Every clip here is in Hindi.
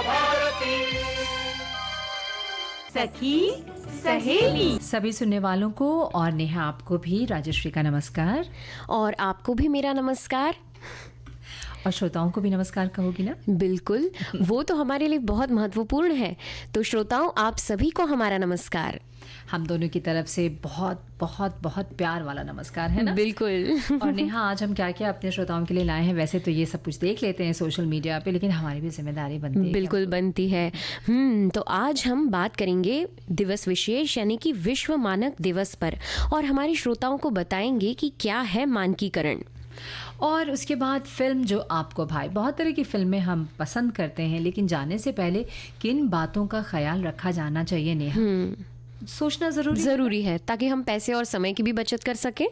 भारती। सखी सहेली। सभी सुनने वालों को और नेहा आपको भी राजश्री का नमस्कार, और आपको भी मेरा नमस्कार, और श्रोताओं को भी नमस्कार कहोगी ना? बिल्कुल, वो तो हमारे लिए बहुत महत्वपूर्ण है। तो श्रोताओं, आप सभी को हमारा नमस्कार। हम दोनों की तरफ से बहुत बहुत बहुत प्यार वाला नमस्कार है ना? बिल्कुल। और नेहा, आज हम क्या क्या अपने श्रोताओं के लिए लाए हैं? वैसे तो ये सब कुछ देख लेते हैं सोशल मीडिया पे, लेकिन हमारी भी जिम्मेदारी बनती है। बिल्कुल बनती है। तो आज हम बात करेंगे दिवस विशेष यानी कि विश्व मानक दिवस पर, और हमारे श्रोताओं को बताएंगे कि क्या है मानकीकरण। और उसके बाद फिल्म जो आपको भाई। बहुत तरह की फिल्में हम पसंद करते हैं, लेकिन जाने से पहले किन बातों का ख्याल रखा जाना चाहिए नेहा? सोचना जरूरी है ताकि हम पैसे और समय की भी बचत कर सकें।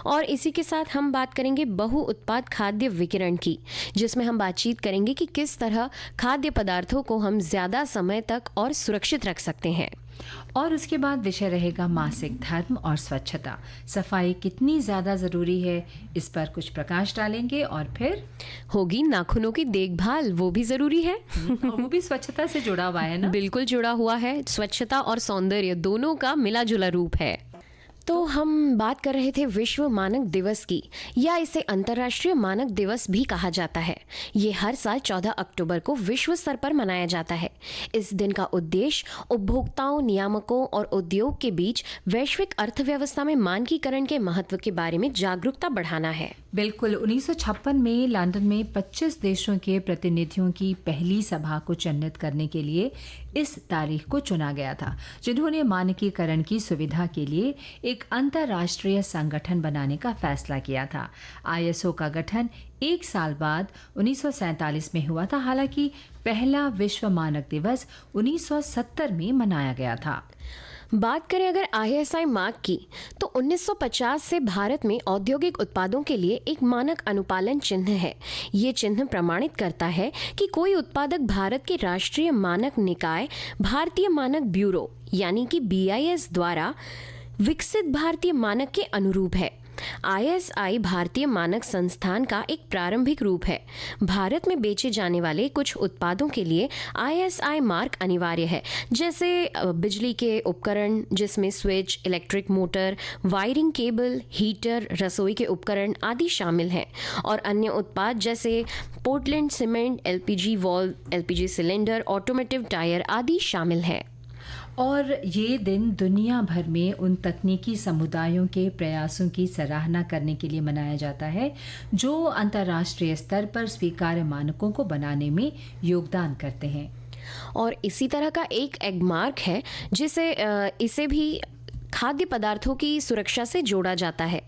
और इसी के साथ हम बात करेंगे बहु उत्पाद खाद्य विकिरण की, जिसमें हम बातचीत करेंगे कि किस तरह खाद्य पदार्थों को हम ज्यादा समय तक और सुरक्षित रख सकते हैं। और उसके बाद विषय रहेगा मासिक धर्म और स्वच्छता। सफाई कितनी ज्यादा जरूरी है, इस पर कुछ प्रकाश डालेंगे। और फिर होगी नाखूनों की देखभाल, वो भी जरूरी है। और वो भी स्वच्छता से जुड़ा हुआ है ना? बिल्कुल जुड़ा हुआ है। स्वच्छता और सौंदर्य दोनों का मिला जुला रूप है। तो हम बात कर रहे थे विश्व मानक दिवस की, या इसे अंतर्राष्ट्रीय मानक दिवस भी कहा जाता है। ये हर साल 14 अक्टूबर को विश्व स्तर पर मनाया जाता है। इस दिन का उद्देश्य उपभोक्ताओं, नियामकों और उद्योग के बीच वैश्विक अर्थव्यवस्था में मानकीकरण के महत्व के बारे में जागरूकता बढ़ाना है। बिल्कुल। 1956 में लंदन में 25 देशों के प्रतिनिधियों की पहली सभा को चिन्हित करने के लिए इस तारीख को चुना गया था, जिन्होंने मानकीकरण की सुविधा के लिए एक अंतर्राष्ट्रीय संगठन बनाने का फैसला किया था। ISO का गठन एक साल बाद 1947 में हुआ था। हालांकि पहला विश्व मानक दिवस 1970 में मनाया गया था। बात करें अगर ISI मार्क की, तो 1950 से भारत में औद्योगिक उत्पादों के लिए एक मानक अनुपालन चिन्ह है। ये चिन्ह प्रमाणित करता है कि कोई उत्पादक भारत के राष्ट्रीय मानक निकाय भारतीय मानक ब्यूरो यानी कि BIS द्वारा विकसित भारतीय मानक के अनुरूप है। ISI भारतीय मानक संस्थान का एक प्रारंभिक रूप है। भारत में बेचे जाने वाले कुछ उत्पादों के लिए ISI मार्क अनिवार्य है, जैसे बिजली के उपकरण जिसमें switch, electric motor, wiring cable, heater, रसोई के उपकरण आदि शामिल हैं, और अन्य उत्पाद जैसे Portland cement, LPG valve, LPG cylinder, automotive tyre आदि शामिल हैं। और ये दिन दुनिया भर में उन तकनीकी समुदायों के प्रयासों की सराहना करने के लिए मनाया जाता है जो अंतर्राष्ट्रीय स्तर पर स्वीकार्य मानकों को बनाने में योगदान करते हैं। और इसी तरह का एक एग मार्क है, जिसे इसे भी खाद्य पदार्थों की सुरक्षा से जोड़ा जाता है।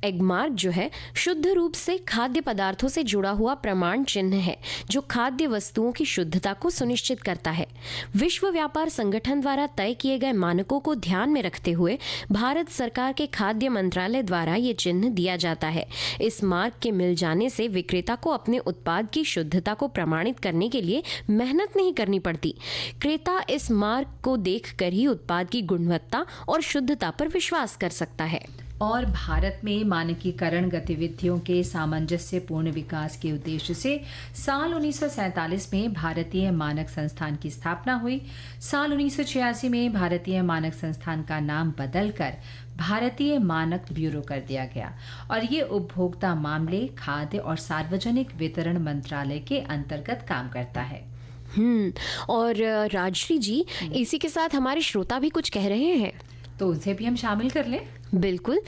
एग मार्क जो है शुद्ध रूप से खाद्य पदार्थों से जुड़ा हुआ प्रमाण चिन्ह है, जो खाद्य वस्तुओं की शुद्धता को सुनिश्चित करता है। विश्व व्यापार संगठन द्वारा तय किए गए मानकों को ध्यान में रखते हुए भारत सरकार के खाद्य मंत्रालय द्वारा ये चिन्ह दिया जाता है। इस मार्क के मिल जाने से विक्रेता को अपने उत्पाद की शुद्धता को प्रमाणित करने के लिए मेहनत नहीं करनी पड़ती। क्रेता इस मार्क को देखकर ही उत्पाद की गुणवत्ता और शुद्धता पर विश्वास कर सकता है। और भारत में मानकीकरण गतिविधियों के सामंजस्यपूर्ण विकास के उद्देश्य से साल 1947 में भारतीय मानक संस्थान की स्थापना हुई। साल 1986 में भारतीय मानक संस्थान का नाम बदलकर भारतीय मानक ब्यूरो कर दिया गया, और ये उपभोक्ता मामले, खाद्य और सार्वजनिक वितरण मंत्रालय के अंतर्गत काम करता है। और राजश्री जी, इसी के साथ हमारे श्रोता भी कुछ कह रहे हैं, तो उसे भी हम शामिल कर लें। बिल्कुल।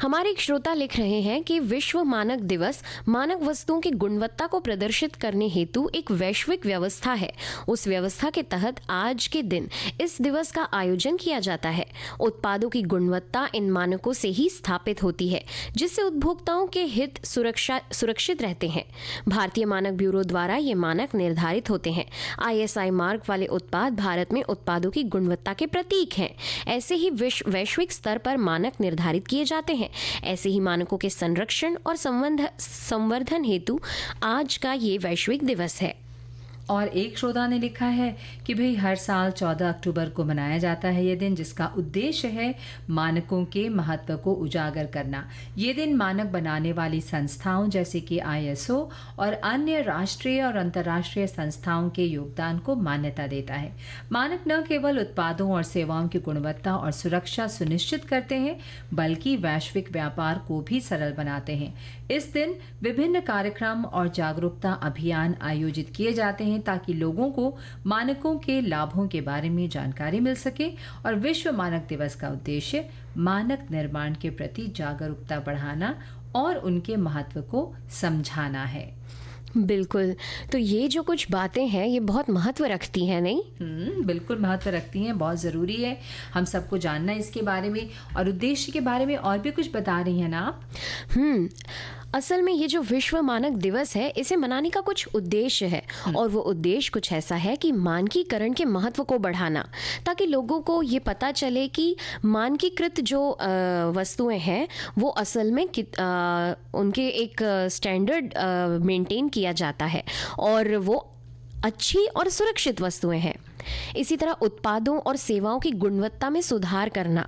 हमारे एक श्रोता लिख रहे हैं कि विश्व मानक दिवस मानक वस्तुओं की गुणवत्ता को प्रदर्शित करने हेतु एक वैश्विक व्यवस्था है। उस व्यवस्था के तहत आज के दिन इस दिवस का आयोजन किया जाता है। उत्पादों की गुणवत्ता इन मानकों से ही स्थापित होती है, जिससे उपभोक्ताओं के हित सुरक्षित रहते हैं। भारतीय मानक ब्यूरो द्वारा ये मानक निर्धारित होते हैं। ISI मार्क वाले उत्पाद भारत में उत्पादों की गुणवत्ता के प्रतीक हैं। ऐसे ही वैश्विक स्तर पर मानक निर्धारित किए जाते हैं। ऐसे ही मानकों के संरक्षण और संवर्धन हेतु आज का ये वैश्विक दिवस है। और एक श्रोता ने लिखा है कि भाई हर साल 14 अक्टूबर को मनाया जाता है ये दिन, जिसका उद्देश्य है मानकों के महत्व को उजागर करना। ये दिन मानक बनाने वाली संस्थाओं जैसे कि ISO और अन्य राष्ट्रीय और अंतर्राष्ट्रीय संस्थाओं के योगदान को मान्यता देता है। मानक न केवल उत्पादों और सेवाओं की गुणवत्ता और सुरक्षा सुनिश्चित करते हैं, बल्कि वैश्विक व्यापार को भी सरल बनाते हैं। इस दिन विभिन्न कार्यक्रम और जागरूकता अभियान आयोजित किए जाते हैं ताकि लोगों को मानकों के लाभों के बारे में जानकारी मिल सके। और विश्व मानक दिवस का उद्देश्य मानक निर्माण के प्रति जागरूकता बढ़ाना और उनके महत्व को समझाना है। बिल्कुल, तो ये जो कुछ बातें हैं ये बहुत महत्व रखती हैं, नहीं? बिल्कुल महत्व रखती हैं, बहुत ज़रूरी है हम सबको जानना इसके बारे में। और उद्देश्य के बारे में और भी कुछ बता रही हैं ना आप? असल में ये जो विश्व मानक दिवस है, इसे मनाने का कुछ उद्देश्य है, और वो उद्देश्य कुछ ऐसा है कि मानकीकरण के महत्व को बढ़ाना, ताकि लोगों को ये पता चले कि मानकीकृत जो वस्तुएं हैं वो असल में उनके एक स्टैंडर्ड मेंटेन किया जाता है और वो अच्छी और सुरक्षित वस्तुएं हैं। इसी तरह उत्पादों और सेवाओं की गुणवत्ता में सुधार करना।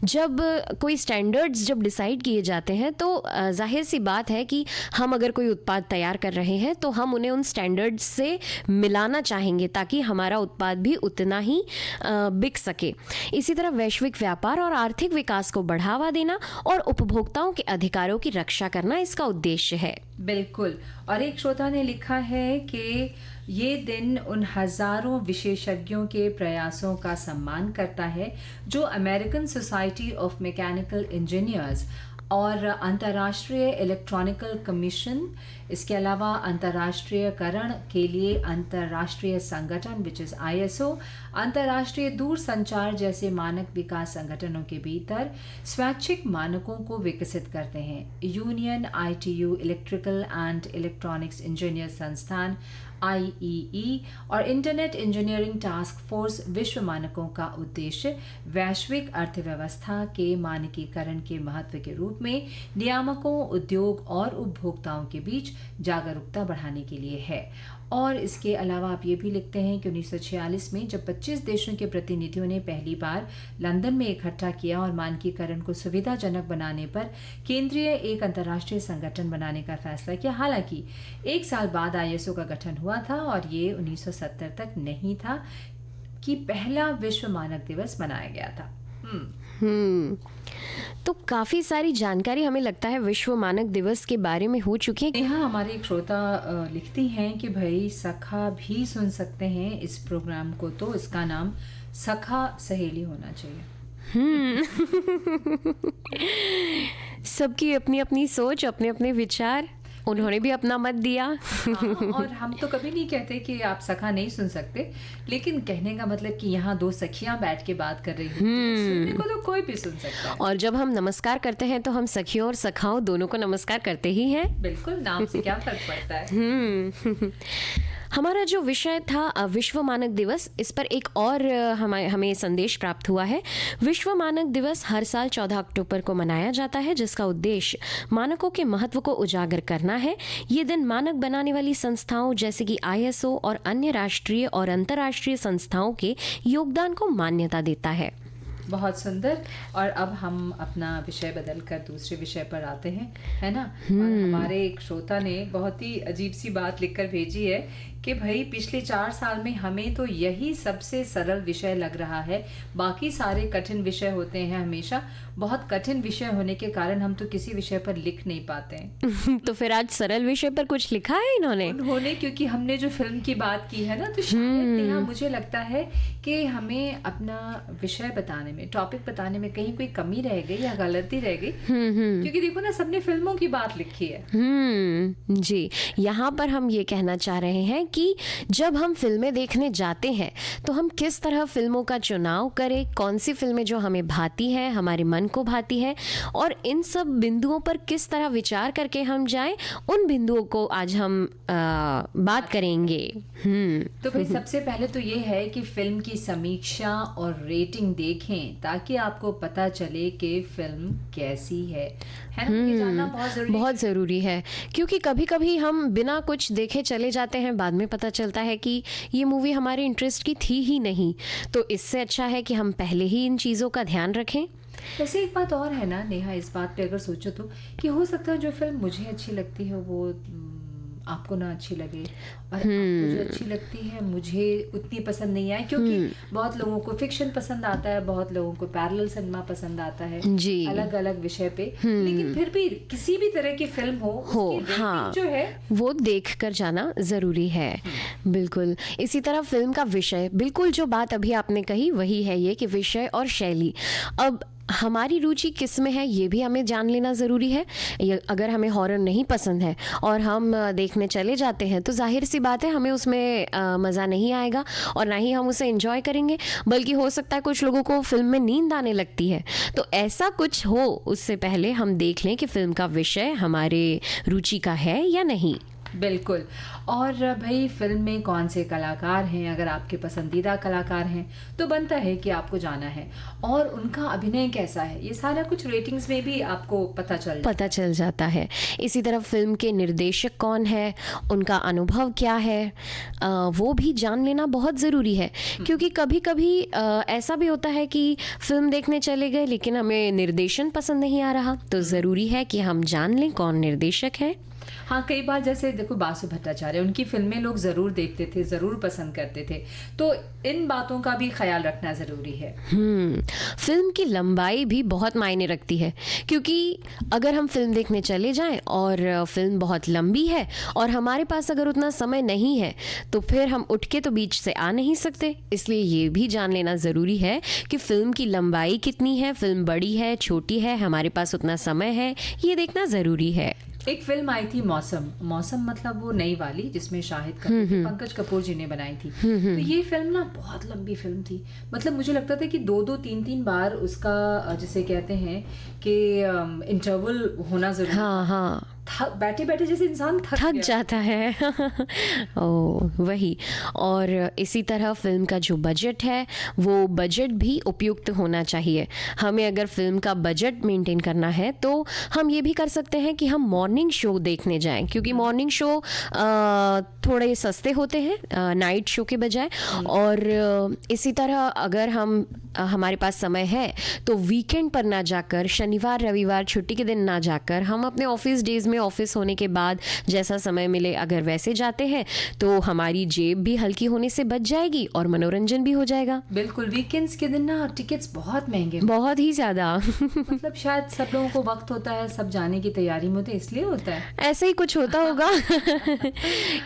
जब कोई स्टैंडर्ड्स जब डिसाइड किए जाते हैं तो जाहिर सी बात है कि हम अगर कोई उत्पाद तैयार कर रहे हैं तो हम उन्हें उन स्टैंडर्ड्स से मिलाना चाहेंगे ताकि हमारा उत्पाद भी उतना ही बिक सके। इसी तरह वैश्विक व्यापार और आर्थिक विकास को बढ़ावा देना और उपभोक्ताओं के अधिकारों की रक्षा करना इसका उद्देश्य है। बिल्कुल। और एक श्रोता ने लिखा है कि ये दिन उन हजारों विशेषज्ञों के प्रयासों का सम्मान करता है जो American society of mechanical engineers और अंतर्राष्ट्रीय इलेक्ट्रॉनिकल कमीशन, इसके अलावा अंतर्राष्ट्रीयकरण के लिए अंतर्राष्ट्रीय संगठन विच इज ISO, अंतर्राष्ट्रीय दूरसंचार जैसे मानक विकास संगठनों के भीतर स्वैच्छिक मानकों को विकसित करते हैं। Union, ITU, electrical and electronics engineer संस्थान IEE और इंटरनेट इंजीनियरिंग टास्क फोर्स विश्व मानकों का उद्देश्य वैश्विक अर्थव्यवस्था के मानकीकरण के महत्व के रूप में नियामकों, उद्योग और उपभोक्ताओं के बीच जागरूकता बढ़ाने के लिए है। और इसके अलावा आप ये भी लिखते हैं कि 1946 में जब 25 देशों के प्रतिनिधियों ने पहली बार लंदन में इकट्ठा किया और मानकीकरण को सुविधाजनक बनाने पर केंद्रीय एक अंतर्राष्ट्रीय संगठन बनाने का फैसला किया। हालांकि एक साल बाद ISO का गठन हुआ था और ये 1970 तक नहीं था कि पहला विश्व मानक दिवस मनाया गया था। तो काफी सारी जानकारी हमें लगता है विश्व मानक दिवस के बारे में हो चुकी है। यहाँ हमारे एक श्रोता लिखती हैं कि भाई सखा भी सुन सकते हैं इस प्रोग्राम को, तो इसका नाम सखा सहेली होना चाहिए। सबकी अपनी अपनी सोच, अपने अपने विचार, उन्होंने भी अपना मत दिया। और हम तो कभी नहीं कहते कि आप सखा नहीं सुन सकते, लेकिन कहने का मतलब कि यहाँ दो सखियां बैठ के बात कर रही हैं, सुनने को तो कोई भी सुन सकता है। और जब हम नमस्कार करते हैं तो हम सखियों और सखाओं दोनों को नमस्कार करते ही हैं। बिल्कुल, नाम से क्या फर्क पड़ता है। हमारा जो विषय था विश्व मानक दिवस, इस पर एक और हमें संदेश प्राप्त हुआ है। विश्व मानक दिवस हर साल 14 अक्टूबर को मनाया जाता है, जिसका उद्देश्य मानकों के महत्व को उजागर करना है। ये दिन मानक बनाने वाली संस्थाओं जैसे कि ISO और अन्य राष्ट्रीय और अंतर्राष्ट्रीय संस्थाओं के योगदान को मान्यता देता है। बहुत सुंदर। और अब हम अपना विषय बदल कर दूसरे विषय पर आते हैं, है ना। और हमारे एक श्रोता ने बहुत ही अजीब सी बात लिखकर भेजी है कि भाई पिछले 4 साल में हमें तो यही सबसे सरल विषय लग रहा है, बाकी सारे कठिन विषय होते हैं हमेशा। बहुत कठिन विषय होने के कारण हम तो किसी विषय पर लिख नहीं पाते हैं। तो फिर आज सरल विषय पर कुछ लिखा है इन्होंने? क्योंकि हमने जो फिल्म की बात की है ना, तो शायद यहाँ मुझे लगता है कि हमें अपना विषय बताने में, टॉपिक बताने में कहीं कोई कमी रह गई या गलती रह गई। क्योंकि देखो ना, सबने फिल्मों की बात लिखी है। जी, यहाँ पर हम ये कहना चाह रहे हैं कि जब हम फिल्में देखने जाते हैं तो हम किस तरह फिल्मों का चुनाव करें, कौन सी फिल्में जो हमें भाती है, हमारे मन को भाती है, और इन सब बिंदुओं पर किस तरह विचार करके हम जाएं, उन बिंदुओं को आज हम बात करेंगे। तो भाई सबसे पहले तो ये है कि फिल्म की समीक्षा और रेटिंग देखें ताकि आपको पता चले कि फिल्म कैसी है ना। ये जानना बहुत जरूरी है, क्योंकि कभी कभी हम बिना कुछ देखे चले जाते हैं, बाद में में पता चलता है कि ये मूवी हमारे इंटरेस्ट की थी ही नहीं। तो इससे अच्छा है कि हम पहले ही इन चीज़ों का ध्यान रखें। वैसे एक बात और है ना नेहा, इस बात पे अगर सोचो तो कि हो सकता है जो फिल्म मुझे अच्छी लगती है वो आपको ना अच्छी लगे, और आपको जो अच्छी लगती है मुझे उतनी पसंद नहीं आए, क्योंकि बहुत लोगों को फिक्शन पसंद आता है, बहुत लोगों को पैरेलल सिनेमा पसंद आता है जी। अलग अलग विषय पे। लेकिन फिर भी किसी भी तरह की फिल्म हो उसकी रेटिंग जो है वो देख कर जाना ज़रूरी है। बिल्कुल। इसी तरह फिल्म का विषय, बिल्कुल जो बात अभी आपने कही वही है ये कि विषय और शैली। अब हमारी रुचि किस में है ये भी हमें जान लेना ज़रूरी है। अगर हमें हॉरर नहीं पसंद है और हम देखने चले जाते हैं तो जाहिर सी बात है हमें उसमें मज़ा नहीं आएगा और ना ही हम उसे एंजॉय करेंगे, बल्कि हो सकता है कुछ लोगों को फिल्म में नींद आने लगती है। तो ऐसा कुछ हो उससे पहले हम देख लें कि फिल्म का विषय हमारे रुचि का है या नहीं। बिल्कुल। और भाई फिल्म में कौन से कलाकार हैं, अगर आपके पसंदीदा कलाकार हैं तो बनता है कि आपको जाना है, और उनका अभिनय कैसा है ये सारा कुछ रेटिंग्स में भी आपको पता चल जाता है। इसी तरह फिल्म के निर्देशक कौन है, उनका अनुभव क्या है, वो भी जान लेना बहुत ज़रूरी है। क्योंकि कभी कभी ऐसा भी होता है कि फिल्म देखने चले गए लेकिन हमें निर्देशन पसंद नहीं आ रहा, तो ज़रूरी है कि हम जान लें कौन निर्देशक है। हाँ, कई बार जैसे देखो बासु भट्टाचार्य, उनकी फिल्में लोग ज़रूर देखते थे, ज़रूर पसंद करते थे, तो इन बातों का भी ख्याल रखना ज़रूरी है। फिल्म की लंबाई भी बहुत मायने रखती है, क्योंकि अगर हम फिल्म देखने चले जाएं और फिल्म बहुत लंबी है और हमारे पास अगर उतना समय नहीं है तो फिर हम उठ के तो बीच से आ नहीं सकते। इसलिए ये भी जान लेना ज़रूरी है कि फिल्म की लंबाई कितनी है, फिल्म बड़ी है, छोटी है, हमारे पास उतना समय है, ये देखना ज़रूरी है। एक फिल्म आई थी मौसम मतलब वो नई वाली जिसमें शाहिद कपूर पंकज कपूर जी ने बनाई थी। तो ये फिल्म ना बहुत लंबी फिल्म थी, मतलब मुझे लगता था कि 2-3 बार उसका जिसे कहते हैं कि इंटरवल होना जरूरी। हाँ। बैठे बैठे जैसे इंसान थक जाता है। वही। और इसी तरह फिल्म का जो बजट है वो बजट भी उपयुक्त होना चाहिए। हमें अगर फिल्म का बजट मेंटेन करना है तो हम ये भी कर सकते हैं कि हम मॉर्निंग शो देखने जाएं, क्योंकि मॉर्निंग शो थोड़े सस्ते होते हैं नाइट शो के बजाय। और इसी तरह अगर हमारे पास समय है तो वीकेंड पर ना जाकर, शनिवार रविवार छुट्टी के दिन ना जाकर, हम अपने ऑफिस डेज में ऑफिस होने के बाद जैसा समय मिले अगर वैसे जाते हैं तो हमारी जेब भी हल्की होने से बच जाएगी और मनोरंजन भी हो जाएगा। बिल्कुल। वीकेंड्स के दिन ना टिकट्स बहुत महंगे, बहुत ही ज्यादा। मतलब शायद सब लोगों को वक्त होता है, सब जाने की तैयारी में होते हैं, इसलिए होता है ऐसे ही कुछ होता होगा।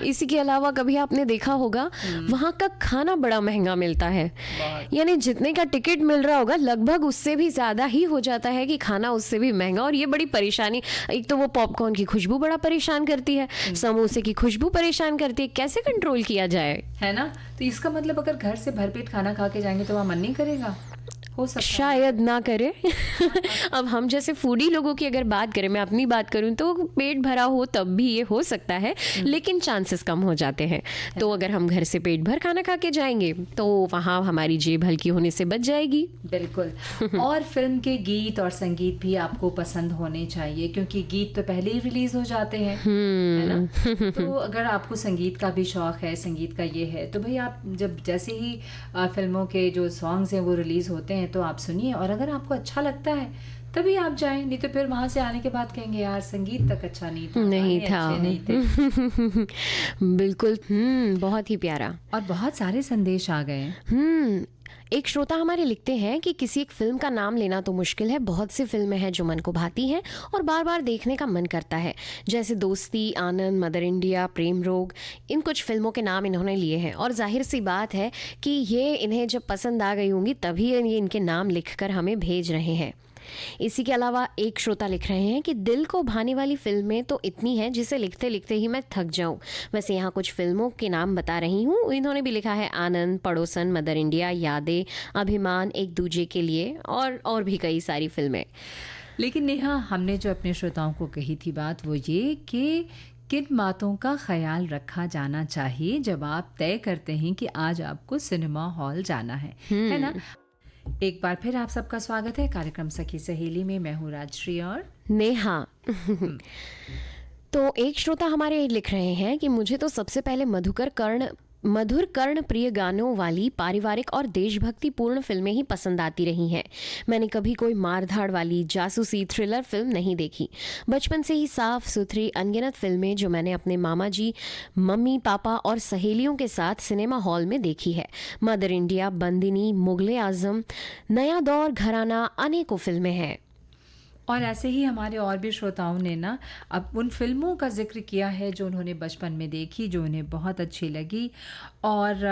इसी के अलावा कभी आपने देखा होगा वहाँ का खाना बड़ा महंगा मिलता है, यानी जितने का टिकट मिल रहा होगा लगभग उससे भी ज्यादा ही हो जाता है कि खाना उससे भी महंगा। और ये बड़ी परेशानी, एक तो वो पॉपकॉर्न की खुशबू बड़ा परेशान करती है, समोसे की खुशबू परेशान करती है, कैसे कंट्रोल किया जाए, है ना। तो इसका मतलब अगर घर से भरपेट खाना खा के जाएंगे तो वहाँ मन नहीं करेगा, हो सकता शायद ना करे। अब हम जैसे फूडी लोगों की अगर बात करें, मैं अपनी बात करूं तो पेट भरा हो तब भी ये हो सकता है, लेकिन चांसेस कम हो जाते हैं। तो अगर हम घर से पेट भर खाना खा के जाएंगे तो वहाँ हमारी जेब हल्की होने से बच जाएगी। बिल्कुल। और फिल्म के गीत और संगीत भी आपको पसंद होने चाहिए, क्योंकि गीत तो पहले ही रिलीज हो जाते हैं, है ना। तो अगर आपको संगीत का भी शौक है, संगीत का ये है, तो भाई आप जब जैसे ही फिल्मों के जो सॉन्ग्स हैं वो रिलीज होते हैं तो आप सुनिए, और अगर आपको अच्छा लगता है तभी आप जाएं, नहीं तो फिर वहां से आने के बाद कहेंगे यार संगीत तक अच्छा नहीं था, नहीं थे। बिल्कुल। बहुत ही प्यारा। और बहुत सारे संदेश आ गए। एक श्रोता हमारे लिखते हैं कि किसी एक फिल्म का नाम लेना तो मुश्किल है, बहुत सी फिल्में हैं जो मन को भाती हैं और बार बार देखने का मन करता है, जैसे दोस्ती, आनंद, मदर इंडिया, प्रेम रोग। इन कुछ फिल्मों के नाम इन्होंने लिए हैं और जाहिर सी बात है कि ये इन्हें जब पसंद आ गई होंगी तभी ये इनके नाम लिखकर हमें भेज रहे हैं। इसी के अलावा एक श्रोता लिख रहे हैं कि दिल को भाने वाली फिल्में तो इतनी हैं जिसे लिखते लिखते ही मैं थक जाऊं। वैसे यहाँ कुछ फिल्मों के नाम बता रही हूँ। इन्होंने भी लिखा है आनंद, पड़ोसन, मदर इंडिया, यादें, अभिमान, एक दूजे के लिए और भी कई सारी फिल्में। लेकिन नेहा, हमने जो अपने श्रोताओं को कही थी बात वो ये कि किन बातों का ख्याल रखा जाना चाहिए जब आप तय करते हैं कि आज आपको सिनेमा हॉल जाना है ना। एक बार फिर आप सबका स्वागत है कार्यक्रम सखी सहेली में। मैं हूँ राजश्री और नेहा। तो एक श्रोता हमारे लिख रहे हैं कि मुझे तो सबसे पहले मधुर कर्ण प्रिय गानों वाली पारिवारिक और देशभक्तिपूर्ण फिल्में ही पसंद आती रही हैं। मैंने कभी कोई मारधाड़ वाली जासूसी थ्रिलर फिल्म नहीं देखी। बचपन से ही साफ सुथरी अनगिनत फिल्में जो मैंने अपने मामा जी, मम्मी पापा और सहेलियों के साथ सिनेमा हॉल में देखी है। मदर इंडिया, बंदिनी, मुगले आजम, नया दौर, घराना, अनेकों फिल्में हैं। और ऐसे ही हमारे और भी श्रोताओं ने ना अब उन फिल्मों का जिक्र किया है जो उन्होंने बचपन में देखी, जो उन्हें बहुत अच्छी लगी, और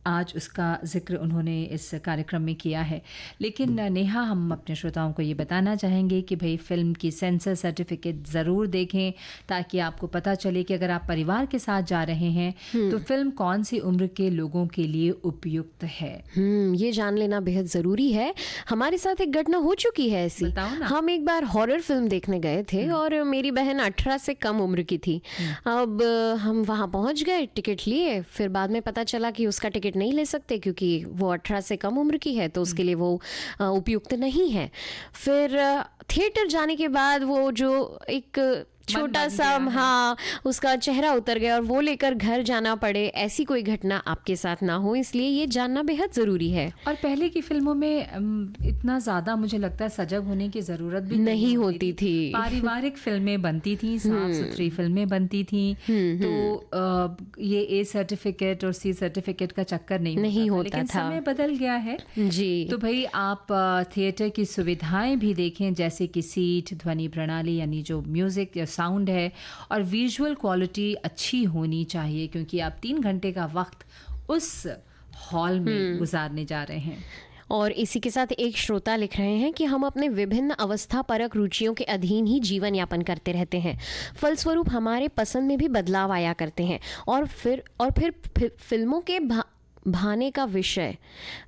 आज उसका जिक्र उन्होंने इस कार्यक्रम में किया है। लेकिन नेहा, हम अपने श्रोताओं को ये बताना चाहेंगे कि भाई फिल्म की सेंसर सर्टिफिकेट ज़रूर देखें, ताकि आपको पता चले कि अगर आप परिवार के साथ जा रहे हैं तो फिल्म कौन सी उम्र के लोगों के लिए उपयुक्त है। ये जान लेना बेहद ज़रूरी है। हमारे साथ एक घटना हो चुकी है ऐसी। बताओ ना। हम एक बार हॉरर फिल्म देखने गए थे और मेरी बहन 18 से कम उम्र की थी। अब हम वहाँ पहुँच गए, टिकट लिए, फिर बाद में पता चला कि उसका टिकट नहीं ले सकते क्योंकि वो 18 से कम उम्र की है, तो उसके लिए वो उपयुक्त नहीं है। फिर थिएटर जाने के बाद वो जो एक छोटा सा, हाँ, उसका चेहरा उतर गया और वो लेकर घर जाना पड़े, ऐसी कोई घटना आपके साथ ना हो, इसलिए ये जानना बेहद ज़रूरी है। और पहले की फिल्मों में इतना ज़्यादा मुझे लगता है सजग होने की ज़रूरत भी नहीं होती थी। पारिवारिक फिल्में बनती थी, साफ सुथरी फिल्में बनती थी, तो ये ए सर्टिफिकेट और सी सर्टिफिकेट का चक्कर नहीं होता था। लेकिन समय बदल गया है जी। तो भाई आप थिएटर की सुविधाएं भी देखें, जैसे कि सीट, ध्वनि प्रणाली यानी जो म्यूज़िक या साउंड है, और विजुअल क्वालिटी अच्छी होनी चाहिए, क्योंकि आप 3 घंटे का वक्त उस हॉल में गुजारने जा रहे हैं। और इसी के साथ एक श्रोता लिख रहे हैं कि हम अपने विभिन्न अवस्था परक रुचियों के अधीन ही जीवन यापन करते रहते हैं। फलस्वरूप हमारे पसंद में भी बदलाव आया करते हैं और फिर फिल्मों के भाने का विषय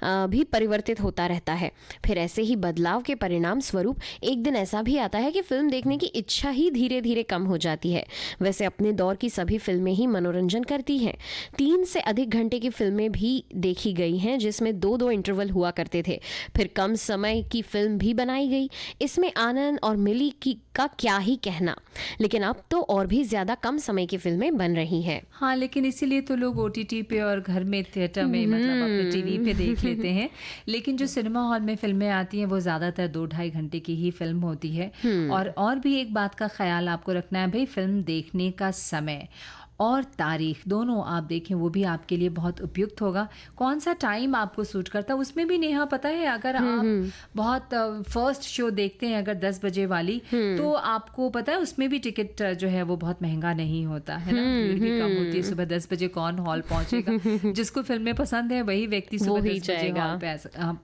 भी परिवर्तित होता रहता है। फिर ऐसे ही बदलाव के परिणाम स्वरूप एक दिन ऐसा भी आता है कि फिल्म देखने की इच्छा ही धीरे धीरे कम हो जाती है। वैसे अपने दौर की सभी फिल्में ही मनोरंजन करती हैं। 3 से अधिक घंटे की फिल्में भी देखी गई हैं, जिसमें 2-2 इंटरवल हुआ करते थे। फिर कम समय की फिल्म भी बनाई गई। इसमें आनंद और मिली का क्या ही कहना। लेकिन अब तो और भी ज़्यादा कम समय की फिल्में बन रही हैं। हाँ, लेकिन इसीलिए तो लोग OTT पे और घर में थिएटर में, मतलब अपने टीवी पे देख लेते हैं। लेकिन जो सिनेमा हॉल में फिल्में आती हैं वो ज़्यादातर 2-2.5 घंटे की ही फिल्म होती है। और भी एक बात का ख्याल आपको रखना है भाई, फिल्म देखने का समय और तारीख दोनों आप देखें, वो भी आपके लिए बहुत उपयुक्त होगा। कौन सा टाइम आपको सूट करता है उसमें भी नेहा पता है, अगर आप बहुत फर्स्ट शो देखते हैं अगर 10 बजे वाली, तो आपको पता है उसमें भी टिकट जो है वो बहुत महंगा नहीं होता है ना, भीड़ भी कम होती है। सुबह 10 बजे कौन हॉल पहुंचेगा? जिसको फिल्में पसंद है वही व्यक्ति सुबह 10 बजे हॉल पे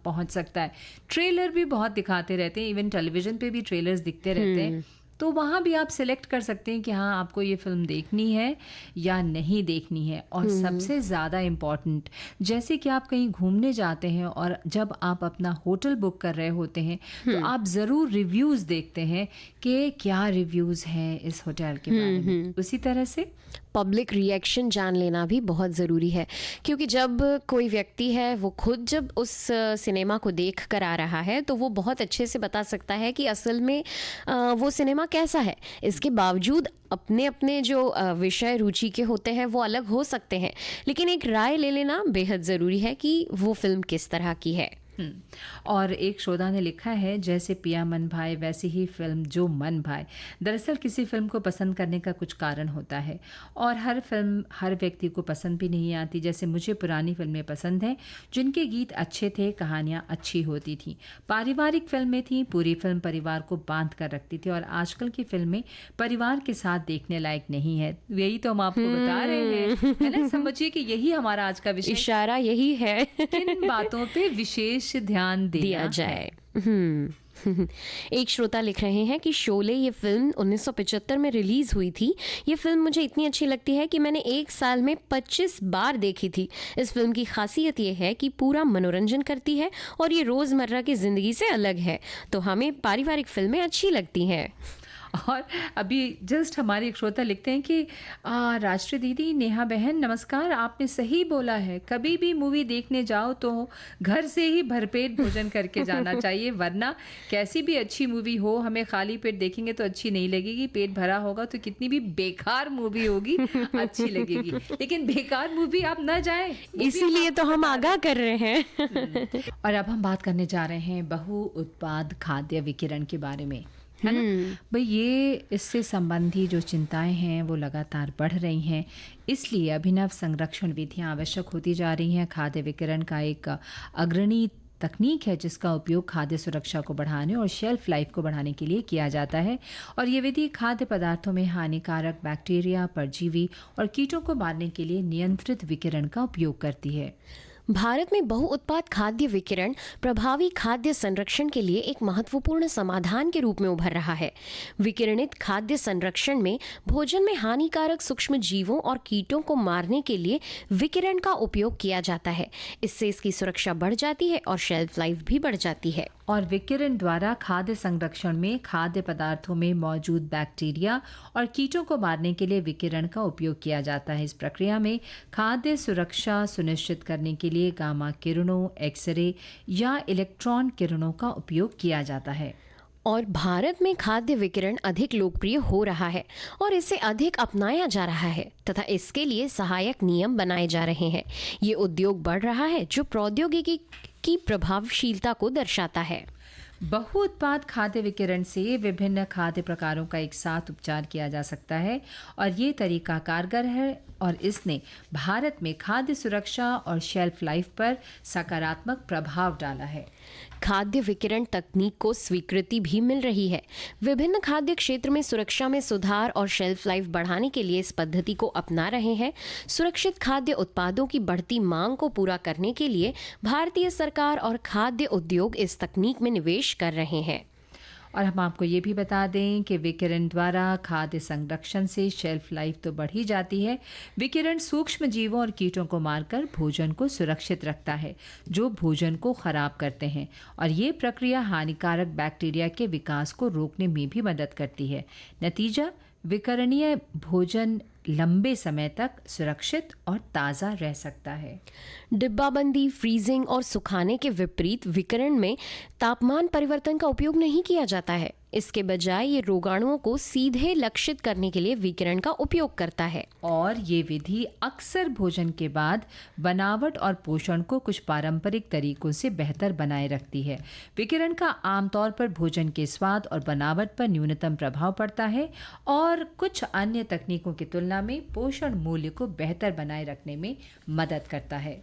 पहुंच सकता है। ट्रेलर भी बहुत दिखाते रहते हैं, इवन टेलीविजन पे भी ट्रेलर्स दिखते रहते हैं, तो वहाँ भी आप सिलेक्ट कर सकते हैं कि हाँ आपको ये फिल्म देखनी है या नहीं देखनी है। और सबसे ज़्यादा इम्पॉर्टेंट, जैसे कि आप कहीं घूमने जाते हैं और जब आप अपना होटल बुक कर रहे होते हैं तो आप ज़रूर रिव्यूज़ देखते हैं कि क्या रिव्यूज़ हैं इस होटल के बारे में। उसी तरह से पब्लिक रिएक्शन जान लेना भी बहुत ज़रूरी है, क्योंकि जब कोई व्यक्ति है वो खुद जब उस सिनेमा को देख कर आ रहा है तो वो बहुत अच्छे से बता सकता है कि असल में वो सिनेमा कैसा है। इसके बावजूद अपने अपने जो विषय रुचि के होते हैं वो अलग हो सकते हैं, लेकिन एक राय ले लेना बेहद ज़रूरी है कि वो फिल्म किस तरह की है। और एक श्रोता ने लिखा है, जैसे पिया मन भाई वैसी ही फिल्म जो मन भाई। दरअसल किसी फिल्म को पसंद करने का कुछ कारण होता है और हर फिल्म हर व्यक्ति को पसंद भी नहीं आती। जैसे मुझे पुरानी फिल्में पसंद हैं जिनके गीत अच्छे थे, कहानियाँ अच्छी होती थी, पारिवारिक फिल्में थी, पूरी फिल्म परिवार को बांध कर रखती थी। और आजकल की फिल्में परिवार के साथ देखने लायक नहीं है। यही तो हम आपको बता रहे हैं, है ना। समझिए कि यही हमारा आज का विषय, इशारा यही है, किन बातों पे विशेष ध्यान दिया जाए। एक श्रोता लिख रहे हैं कि शोले ये फिल्म 1975 में रिलीज हुई थी। ये फिल्म मुझे इतनी अच्छी लगती है कि मैंने एक साल में 25 बार देखी थी। इस फिल्म की खासियत ये है कि पूरा मनोरंजन करती है और ये रोज़मर्रा की ज़िंदगी से अलग है, तो हमें पारिवारिक फिल्में अच्छी लगती हैं। और अभी जस्ट हमारे एक श्रोता लिखते हैं कि राष्ट्रीय दीदी नेहा बहन नमस्कार, आपने सही बोला है, कभी भी मूवी देखने जाओ तो घर से ही भरपेट भोजन करके जाना चाहिए, वरना कैसी भी अच्छी मूवी हो हमें खाली पेट देखेंगे तो अच्छी नहीं लगेगी, पेट भरा होगा तो कितनी भी बेकार मूवी होगी अच्छी लगेगी, लेकिन बेकार मूवी आप ना जाएं, इसीलिए तो हम आगाह कर रहे हैं। और अब हम बात करने जा रहे हैं बहु उत्पाद खाद्य विकिरण के बारे में, है ना भाई। ये इससे संबंधी जो चिंताएं हैं वो लगातार बढ़ रही हैं, इसलिए अभिनव संरक्षण विधियां आवश्यक होती जा रही हैं। खाद्य विकिरण का एक अग्रणी तकनीक है जिसका उपयोग खाद्य सुरक्षा को बढ़ाने और शेल्फ लाइफ को बढ़ाने के लिए किया जाता है, और ये विधि खाद्य पदार्थों में हानिकारक बैक्टीरिया, परजीवी और कीटों को मारने के लिए नियंत्रित विकिरण का उपयोग करती है। भारत में बहुउत्पाद खाद्य विकिरण प्रभावी खाद्य संरक्षण के लिए एक महत्वपूर्ण समाधान के रूप में उभर रहा है। विकिरणित खाद्य संरक्षण में भोजन में हानिकारक सूक्ष्म जीवों और कीटों को मारने के लिए विकिरण का उपयोग किया जाता है। इससे इसकी सुरक्षा बढ़ जाती है और शेल्फ लाइफ भी बढ़ जाती है। और विकिरण द्वारा खाद्य संरक्षण में खाद्य पदार्थों में मौजूद बैक्टीरिया और कीटों को मारने के लिए विकिरण का उपयोग किया जाता है। इस प्रक्रिया में खाद्य सुरक्षा सुनिश्चित करने के लिए गामा किरणों, एक्सरे या इलेक्ट्रॉन किरणों का उपयोग किया जाता है। और भारत में खाद्य विकिरण अधिक लोकप्रिय हो रहा है और इसे अधिक अपनाया जा रहा है तथा इसके लिए सहायक नियम बनाए जा रहे हैं। ये उद्योग बढ़ रहा है जो प्रौद्योगिकी की प्रभावशीलता को दर्शाता है। बहुउत्पाद खाद्य विकिरण से विभिन्न खाद्य प्रकारों का एक साथ उपचार किया जा सकता है और ये तरीका कारगर है और इसने भारत में खाद्य सुरक्षा और शेल्फ लाइफ पर सकारात्मक प्रभाव डाला है। खाद्य विकिरण तकनीक को स्वीकृति भी मिल रही है। विभिन्न खाद्य क्षेत्र में सुरक्षा में सुधार और शेल्फ लाइफ बढ़ाने के लिए इस पद्धति को अपना रहे हैं। सुरक्षित खाद्य उत्पादों की बढ़ती मांग को पूरा करने के लिए भारतीय सरकार और खाद्य उद्योग इस तकनीक में निवेश कर रहे हैं। और हम आपको ये भी बता दें कि विकिरण द्वारा खाद्य संरक्षण से शेल्फ लाइफ तो बढ़ ही जाती है, विकिरण सूक्ष्म जीवों और कीटों को मारकर भोजन को सुरक्षित रखता है जो भोजन को खराब करते हैं, और ये प्रक्रिया हानिकारक बैक्टीरिया के विकास को रोकने में भी मदद करती है। नतीजा, विकिरणीय भोजन लंबे समय तक सुरक्षित और ताज़ा रह सकता है। डिब्बाबंदी, फ्रीजिंग और सुखाने के विपरीत विकिरण में तापमान परिवर्तन का उपयोग नहीं किया जाता है। इसके बजाय ये रोगाणुओं को सीधे लक्षित करने के लिए विकिरण का उपयोग करता है। और ये विधि अक्सर भोजन के बाद बनावट और पोषण को कुछ पारंपरिक तरीकों से बेहतर बनाए रखती है। विकिरण का आमतौर पर भोजन के स्वाद और बनावट पर न्यूनतम प्रभाव पड़ता है और कुछ अन्य तकनीकों की तुलना में पोषण मूल्य को बेहतर बनाए रखने में मदद करता है।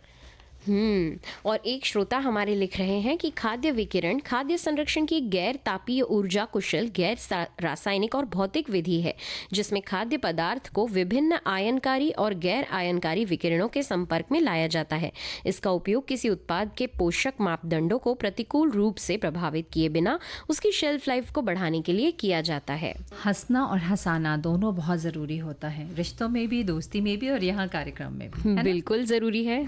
और एक श्रोता हमारे लिख रहे हैं कि खाद्य विकिरण खाद्य संरक्षण की गैर तापीय ऊर्जा कुशल गैर रासायनिक और भौतिक विधि है जिसमें खाद्य पदार्थ को विभिन्न आयनकारी और गैर आयनकारी विकिरणों के संपर्क में लाया जाता है। इसका उपयोग किसी उत्पाद के पोषक मापदंडों को प्रतिकूल रूप से प्रभावित किए बिना उसकी शेल्फ लाइफ को बढ़ाने के लिए किया जाता है। हंसना और हंसाना दोनों बहुत ज़रूरी होता है, रिश्तों में भी, दोस्ती में भी और यहाँ कार्यक्रम में भी। बिल्कुल ज़रूरी है।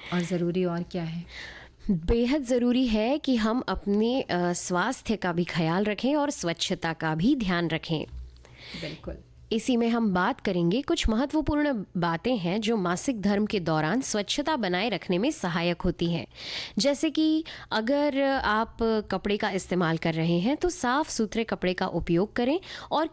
और ज़रूरी और क्या है? बेहद ज़रूरी है कि हम अपने स्वास्थ्य का भी ख्याल रखें और स्वच्छता का भी ध्यान रखें। बिल्कुल। इसी में हम बात करेंगे कुछ महत्वपूर्ण बातें हैं जो मासिक धर्म के दौरान स्वच्छता बनाए रखने में सहायक होती हैं। जैसे कि अगर आप कपड़े का इस्तेमाल कर रहे हैं तो साफ सुथरे कपड़े का उपयोग करें और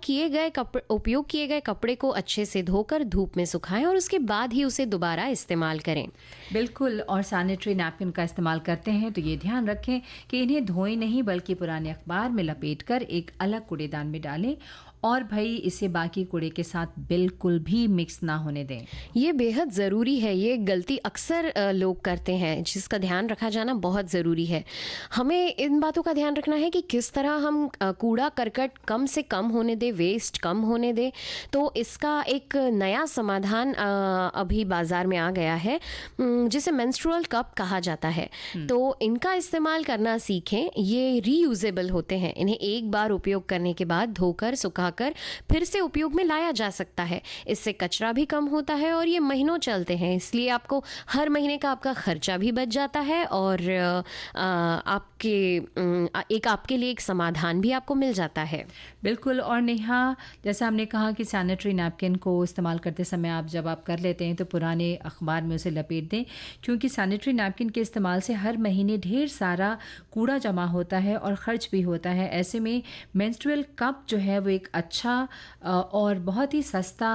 उपयोग किए गए कपड़े को अच्छे से धोकर धूप में सुखाएं और उसके बाद ही उसे दोबारा इस्तेमाल करें। बिल्कुल। और सैनिटरी नैपकिन का इस्तेमाल करते हैं तो ये ध्यान रखें कि इन्हें धोएं नहीं बल्कि पुराने अखबार में लपेटकर एक अलग कूड़ेदान में डालें और भाई इसे बाकी कूड़े के साथ बिल्कुल भी मिक्स ना होने दें। ये बेहद ज़रूरी है। ये गलती अक्सर लोग करते हैं जिसका ध्यान रखा जाना बहुत ज़रूरी है। हमें इन बातों का ध्यान रखना है कि किस तरह हम कूड़ा करकट कम से कम होने दें, वेस्ट कम होने दें। तो इसका एक नया समाधान अभी बाज़ार में आ गया है जिसे मेंस्ट्रुअल कप कहा जाता है। तो इनका इस्तेमाल करना सीखें। ये रीयूजेबल होते हैं। इन्हें एक बार उपयोग करने के बाद धोकर सुखा सुखाकर फिर से उपयोग में लाया जा सकता है। इससे कचरा भी कम होता है और ये महीनों चलते हैं, इसलिए आपको हर महीने का आपका खर्चा भी बच जाता है और आपके लिए एक समाधान भी आपको मिल जाता है। बिल्कुल। और नेहा, जैसा हमने कहा कि सैनिटरी नैपकिन को इस्तेमाल करते समय जब आप कर लेते हैं तो पुराने अखबार में उसे लपेट दें, क्योंकि सैनिटरी नैपकिन के इस्तेमाल से हर महीने ढेर सारा कूड़ा जमा होता है और ख़र्च भी होता है। ऐसे में मेंस्ट्रुअल कप जो है वो एक अच्छा और बहुत ही सस्ता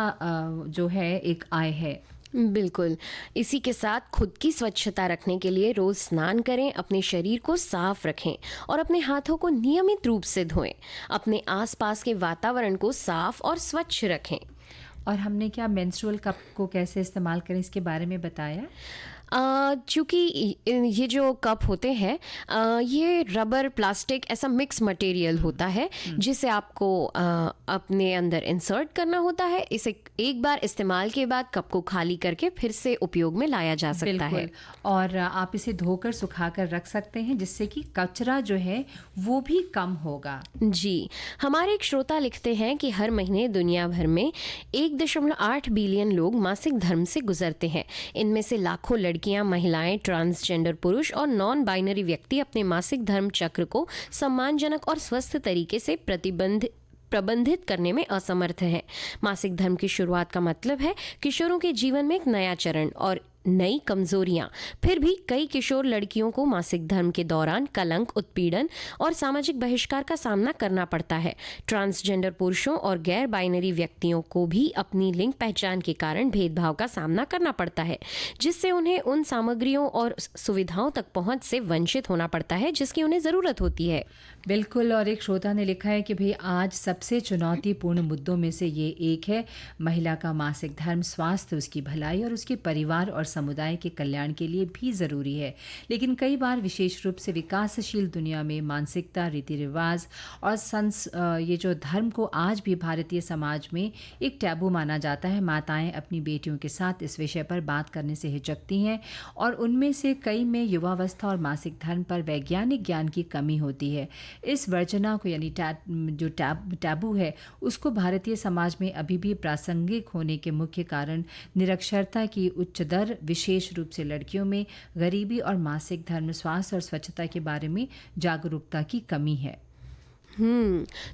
जो है एक आय है। बिल्कुल। इसी के साथ खुद की स्वच्छता रखने के लिए रोज़ स्नान करें, अपने शरीर को साफ रखें और अपने हाथों को नियमित रूप से धोएं। अपने आसपास के वातावरण को साफ और स्वच्छ रखें। और हमने क्या मेंस्ट्रुअल कप को कैसे इस्तेमाल करें इसके बारे में बताया। चूँकि ये जो कप होते हैं ये रबर प्लास्टिक ऐसा मिक्स मटेरियल होता है जिसे आपको अपने अंदर इंसर्ट करना होता है। इसे एक बार इस्तेमाल के बाद कप को खाली करके फिर से उपयोग में लाया जा सकता है। और आप इसे धोकर सुखाकर रख सकते हैं जिससे कि कचरा जो है वो भी कम होगा। जी, हमारे एक श्रोता लिखते हैं कि हर महीने दुनिया भर में 1.8 बिलियन लोग मासिक धर्म से गुजरते हैं। इनमें से लाखों लड़कियां, महिलाएं, ट्रांसजेंडर पुरुष और नॉन बाइनरी व्यक्ति अपने मासिक धर्म चक्र को सम्मानजनक और स्वस्थ तरीके से प्रबंधित करने में असमर्थ हैं। मासिक धर्म की शुरुआत का मतलब है किशोरों के जीवन में एक नया चरण और नई कमजोरियां। फिर भी कई किशोर लड़कियों को मासिक धर्म के दौरान कलंक, उत्पीड़न और सामाजिक बहिष्कार का सामना करना पड़ता है। ट्रांसजेंडर पुरुषों और गैर बाइनरी व्यक्तियों को भी अपनी लिंग पहचान के कारण भेदभाव का सामना करना पड़ता है, जिससे उन्हें उन सामग्रियों और सुविधाओं तक पहुंच से वंचित होना पड़ता है जिसकी उन्हें ज़रूरत होती है। बिल्कुल। और एक श्रोता ने लिखा है कि भाई आज सबसे चुनौतीपूर्ण मुद्दों में से ये एक है। महिला का मासिक धर्म स्वास्थ्य, उसकी भलाई और उसके परिवार और समुदाय के कल्याण के लिए भी ज़रूरी है, लेकिन कई बार विशेष रूप से विकासशील दुनिया में मानसिकता, रीति रिवाज और ये जो धर्म को आज भी भारतीय समाज में एक टैबू माना जाता है। माताएं अपनी बेटियों के साथ इस विषय पर बात करने से हिचकती हैं और उनमें से कई में युवावस्था और मासिक धर्म पर वैज्ञानिक ज्ञान की कमी होती है। इस वर्जना को यानी जो टैबू है उसको भारतीय समाज में अभी भी प्रासंगिक होने के मुख्य कारण निरक्षरता की उच्च दर, विशेष रूप से लड़कियों में गरीबी और मासिक धर्म, स्वास्थ्य और स्वच्छता के बारे में जागरूकता की कमी है।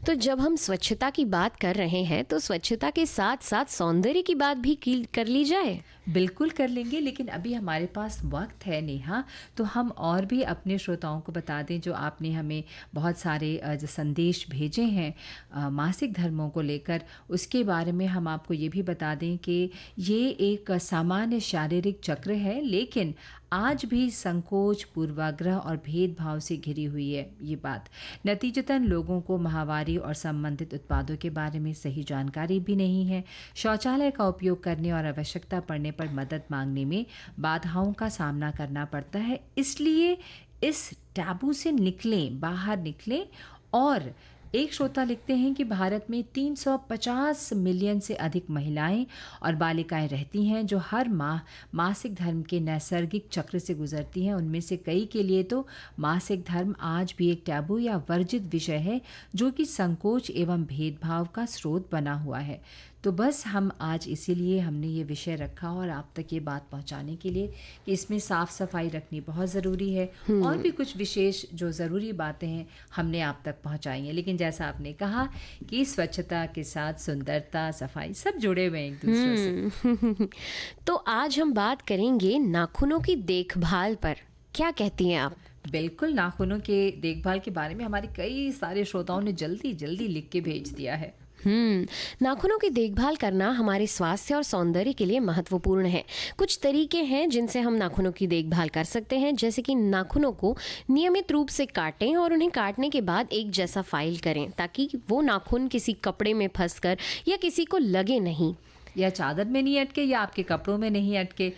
तो जब हम स्वच्छता की बात कर रहे हैं तो स्वच्छता के साथ साथ सौंदर्य की बात भी कर ली जाए। बिल्कुल कर लेंगे, लेकिन अभी हमारे पास वक्त है नेहा, तो हम और भी अपने श्रोताओं को बता दें जो आपने हमें बहुत सारे जो संदेश भेजे हैं मासिक धर्मों को लेकर, उसके बारे में हम आपको ये भी बता दें कि ये एक सामान्य शारीरिक चक्र है, लेकिन आज भी संकोच, पूर्वाग्रह और भेदभाव से घिरी हुई है ये बात। नतीजतन लोगों को माहवारी और संबंधित उत्पादों के बारे में सही जानकारी भी नहीं है। शौचालय का उपयोग करने और आवश्यकता पड़ने पर मदद मांगने में बाधाओं का सामना करना पड़ता है। इसलिए इस टैबू से बाहर निकलें। और एक श्रोता लिखते हैं कि भारत में 350 मिलियन से अधिक महिलाएं और बालिकाएं रहती हैं जो हर माह मासिक धर्म के नैसर्गिक चक्र से गुजरती हैं। उनमें से कई के लिए तो मासिक धर्म आज भी एक टैबू या वर्जित विषय है जो कि संकोच एवं भेदभाव का स्रोत बना हुआ है। तो बस हम आज इसीलिए हमने ये विषय रखा और आप तक ये बात पहुंचाने के लिए कि इसमें साफ सफाई रखनी बहुत ज़रूरी है और भी कुछ विशेष जो ज़रूरी बातें हैं हमने आप तक पहुंचाई हैं। लेकिन जैसा आपने कहा कि स्वच्छता के साथ सुंदरता, सफाई सब जुड़े हुए हैं एक दूसरे से। तो आज हम बात करेंगे नाखूनों की देखभाल पर। क्या कहती हैं आप? बिल्कुल, नाखूनों के देखभाल के बारे में हमारे कई सारे श्रोताओं ने जल्दी जल्दी लिख के भेज दिया है। नाखूनों की देखभाल करना हमारे स्वास्थ्य और सौंदर्य के लिए महत्वपूर्ण है। कुछ तरीके हैं जिनसे हम नाखूनों की देखभाल कर सकते हैं, जैसे कि नाखूनों को नियमित रूप से काटें और उन्हें काटने के बाद एक जैसा फाइल करें ताकि वो नाखून किसी कपड़े में फंसकर या किसी को लगे नहीं, या चादर में नहीं अटके या आपके कपड़ों में नहीं अटके।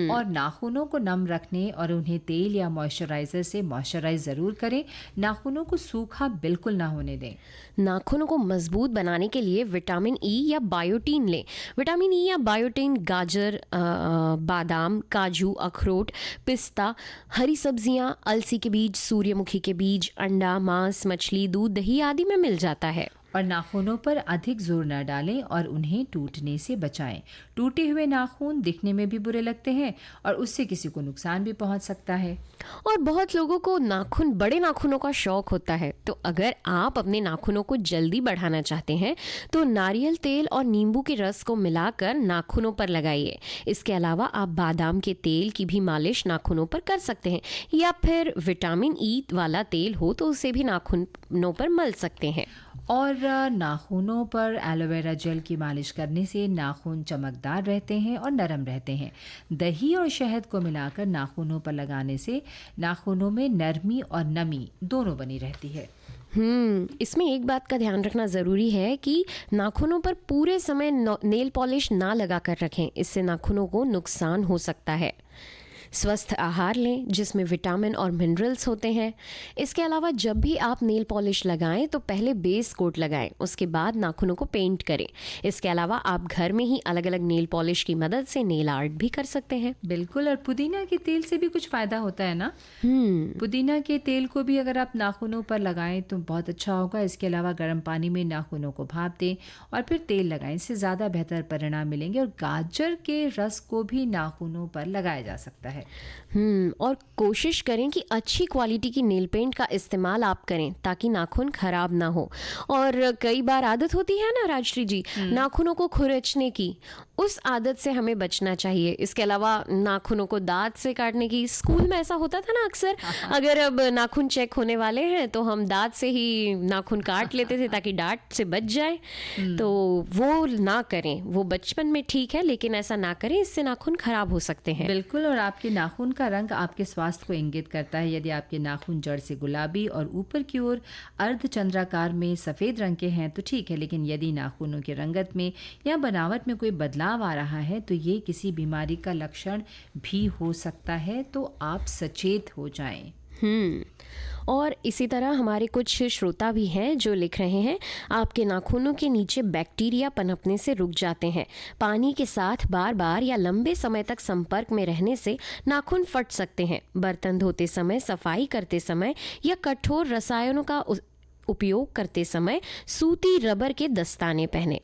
और नाखूनों को नम रखने और उन्हें तेल या मॉइस्चराइज़र से मॉइस्चराइज ज़रूर करें। नाखूनों को सूखा बिल्कुल ना होने दें। नाखूनों को मजबूत बनाने के लिए विटामिन ई या बायोटीन लें। विटामिन ई या बायोटीन गाजर, बादाम, काजू, अखरोट, पिस्ता, हरी सब्जियां, अलसी के बीज, सूर्यमुखी के बीज, अंडा, मांस, मछली, दूध, दही आदि में मिल जाता है। और नाखूनों पर अधिक जोर न डालें और उन्हें टूटने से बचाएं। टूटे हुए नाखून दिखने में भी बुरे लगते हैं और उससे किसी को नुकसान भी पहुंच सकता है। और बहुत लोगों को बड़े नाखूनों का शौक होता है, तो अगर आप अपने नाखूनों को जल्दी बढ़ाना चाहते हैं तो नारियल तेल और नींबू के रस को मिलाकर नाखूनों पर लगाइए। इसके अलावा आप बादाम के तेल की भी मालिश नाखूनों पर कर सकते हैं, या फिर विटामिन ई वाला तेल हो तो उसे भी नाखूनों पर मल सकते हैं। और नाखूनों पर एलोवेरा जेल की मालिश करने से नाखून चमकदार रहते हैं और नरम रहते हैं। दही और शहद को मिलाकर नाखूनों पर लगाने से नाखूनों में नरमी और नमी दोनों बनी रहती है। इसमें एक बात का ध्यान रखना ज़रूरी है कि नाखूनों पर पूरे समय नेल पॉलिश ना लगा कर रखें, इससे नाखूनों को नुकसान हो सकता है। स्वस्थ आहार लें जिसमें विटामिन और मिनरल्स होते हैं। इसके अलावा जब भी आप नेल पॉलिश लगाएं तो पहले बेस कोट लगाएं, उसके बाद नाखूनों को पेंट करें। इसके अलावा आप घर में ही अलग अलग नेल पॉलिश की मदद से नेल आर्ट भी कर सकते हैं। बिल्कुल। और पुदीना के तेल से भी कुछ फ़ायदा होता है ना। पुदीना के तेल को भी अगर आप नाखूनों पर लगाएं तो बहुत अच्छा होगा। इसके अलावा गर्म पानी में नाखूनों को भाप दें और फिर तेल लगाएं, इससे ज़्यादा बेहतर परिणाम मिलेंगे। और गाजर के रस को भी नाखूनों पर लगाया जा सकता है। और कोशिश करें कि अच्छी क्वालिटी की नेल पेंट का इस्तेमाल आप करें ताकि नाखून खराब ना हो। और कई बार आदत होती है ना राजश्री जी, नाखूनों को खुरचने की, उस आदत से हमें बचना चाहिए। इसके अलावा नाखूनों को दांत से काटने की, स्कूल में ऐसा होता था ना अक्सर, अगर अब नाखून चेक होने वाले हैं तो हम दांत से ही नाखून काट लेते थे ताकि डांट से बच जाए। तो वो ना करें, वो बचपन में ठीक है लेकिन ऐसा ना करें, इससे नाखून खराब हो सकते हैं। बिल्कुल। और आपके नाखून का रंग आपके स्वास्थ्य को इंगित करता है। यदि आपके नाखून जड़ से गुलाबी और ऊपर की ओर अर्धचंद्राकार में सफ़ेद रंग के हैं तो ठीक है, लेकिन यदि नाखूनों की रंगत में या बनावट में कोई बदलाव आ रहा है तो ये किसी बीमारी का लक्षण भी हो सकता है, तो आप सचेत हो जाएं। और इसी तरह हमारे कुछ श्रोता भी हैं जो लिख रहे हैं, आपके नाखूनों के नीचे बैक्टीरिया पनपने से रुक जाते हैं। पानी के साथ बार बार या लंबे समय तक संपर्क में रहने से नाखून फट सकते हैं। बर्तन धोते समय, सफाई करते समय या कठोर रसायनों का उपयोग करते समय सूती रबर के दस्ताने पहने।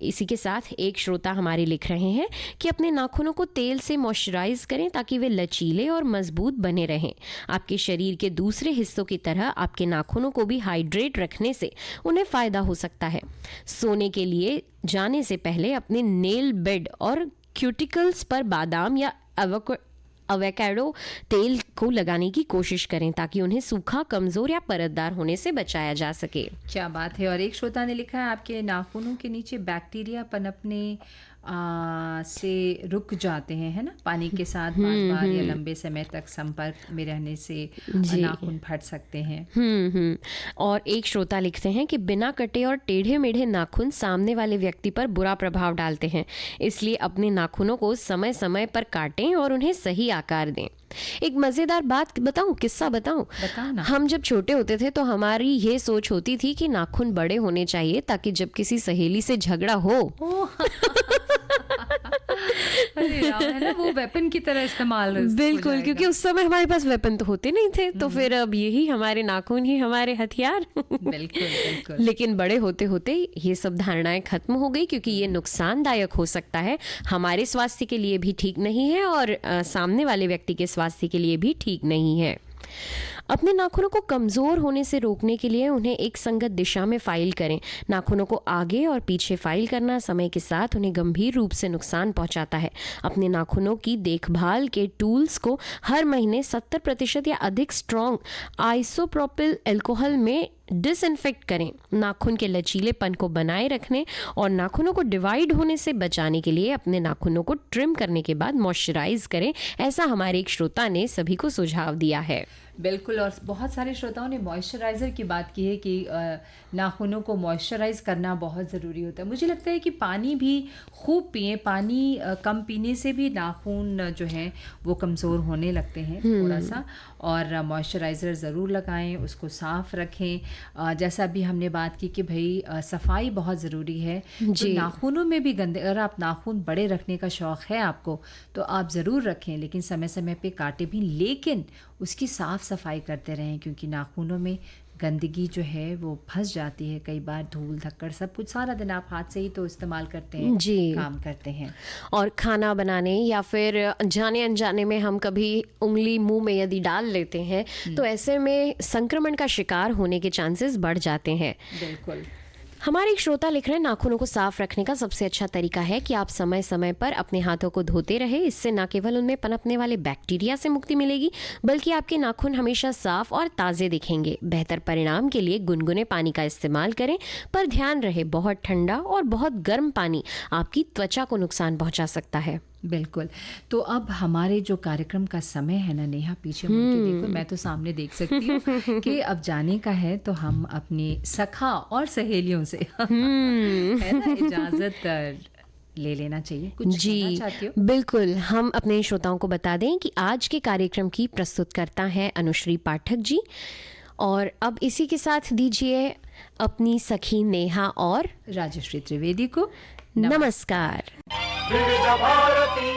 इसी के साथ एक श्रोता हमारे लिख रहे हैं कि अपने नाखूनों को तेल से मॉइस्चराइज करें ताकि वे लचीले और मजबूत बने रहें। आपके शरीर के दूसरे हिस्सों की तरह आपके नाखूनों को भी हाइड्रेट रखने से उन्हें फ़ायदा हो सकता है। सोने के लिए जाने से पहले अपने नेल बेड और क्यूटिकल्स पर बादाम या एवोकाडो तेल को लगाने की कोशिश करें ताकि उन्हें सूखा, कमज़ोर या परतदार होने से बचाया जा सके। क्या बात है। और एक श्रोता ने लिखा है, आपके नाखूनों के नीचे बैक्टीरिया पनपने से रुक जाते हैं, है ना, पानी के साथ बार बार या लंबे समय तक संपर्क में रहने से नाखून फट सकते हैं। और एक श्रोता लिखते हैं कि बिना कटे और टेढ़े मेढ़े नाखून सामने वाले व्यक्ति पर बुरा प्रभाव डालते हैं, इसलिए अपने नाखूनों को समय समय पर काटें और उन्हें सही आकार दें। एक मजेदार बात बताऊं, किस्सा बताऊं? बताओ ना। हम जब छोटे होते थे तो हमारी ये सोच होती थी कि नाखून बड़े होने चाहिए ताकि जब किसी सहेली से झगड़ा हो अरे राम, है ना, वो वेपन की तरह इस्तेमाल। बिल्कुल, क्योंकि उस समय हमारे पास वेपन तो होते नहीं थे, तो फिर अब यही हमारे नाखून ही हमारे हथियार। बिल्कुल बिल्कुल। लेकिन बड़े होते होते ये सब धारणाएं खत्म हो गई, क्योंकि ये नुकसानदायक हो सकता है, हमारे स्वास्थ्य के लिए भी ठीक नहीं है और सामने वाले व्यक्ति के स्वास्थ्य के लिए भी ठीक नहीं है। अपने नाखूनों को कमज़ोर होने से रोकने के लिए उन्हें एक संगत दिशा में फाइल करें। नाखूनों को आगे और पीछे फाइल करना समय के साथ उन्हें गंभीर रूप से नुकसान पहुंचाता है। अपने नाखूनों की देखभाल के टूल्स को हर महीने 70% या अधिक स्ट्रॉन्ग आइसोप्रोपिल अल्कोहल में डिसइंफेक्ट करें। नाखून के लचीलेपन को बनाए रखने और नाखूनों को डिवाइड होने से बचाने के लिए अपने नाखूनों को ट्रिम करने के बाद मॉइस्चराइज करें, ऐसा हमारे एक श्रोता ने सभी को सुझाव दिया है। बिल्कुल। और बहुत सारे श्रोताओं ने मॉइस्चराइज़र की बात की है कि नाखूनों को मॉइस्चराइज करना बहुत ज़रूरी होता है। मुझे लगता है कि पानी भी खूब पिएं। पानी कम पीने से भी नाखून जो हैं वो कमज़ोर होने लगते हैं थोड़ा सा। और मॉइस्चराइज़र ज़रूर लगाएं, उसको साफ़ रखें। जैसा भी हमने बात की कि भाई सफाई बहुत ज़रूरी है। तो नाखूनों में भी गंदे, अगर आप नाखून बड़े रखने का शौक़ है आपको तो आप ज़रूर रखें, लेकिन समय समय पे काटे भी, लेकिन उसकी साफ़ सफाई करते रहें, क्योंकि नाखूनों में गंदगी जो है वो फंस जाती है। कई बार धूल धक्कड़ सब कुछ, सारा दिन आप हाथ से ही तो इस्तेमाल करते हैं, जी। काम करते हैं। और खाना बनाने या फिर जाने अनजाने में हम कभी उंगली मुंह में यदि डाल लेते हैं तो ऐसे में संक्रमण का शिकार होने के चांसेस बढ़ जाते हैं। बिल्कुल। हमारे एक श्रोता लिख रहे हैं, नाखूनों को साफ रखने का सबसे अच्छा तरीका है कि आप समय समय पर अपने हाथों को धोते रहे। इससे न केवल उनमें पनपने वाले बैक्टीरिया से मुक्ति मिलेगी बल्कि आपके नाखून हमेशा साफ और ताज़े दिखेंगे। बेहतर परिणाम के लिए गुनगुने पानी का इस्तेमाल करें, पर ध्यान रहे बहुत ठंडा और बहुत गर्म पानी आपकी त्वचा को नुकसान पहुंचा सकता है। बिल्कुल। तो अब हमारे जो कार्यक्रम का समय है ना नेहा, पीछे मुड़ के देखो, मैं तो सामने देख सकती हूँ कि अब जाने का है। तो हम अपनी सखा और सहेलियों से है ना इजाजत ले लेना चाहिए। कुछ कहना चाहती हो? बिल्कुल। हम अपने श्रोताओं को बता दें कि आज के कार्यक्रम की प्रस्तुतकर्ता है अनुश्री पाठक जी, और अब इसी के साथ दीजिए अपनी सखी नेहा और राजश्री त्रिवेदी को नमस्कार। विविध भारती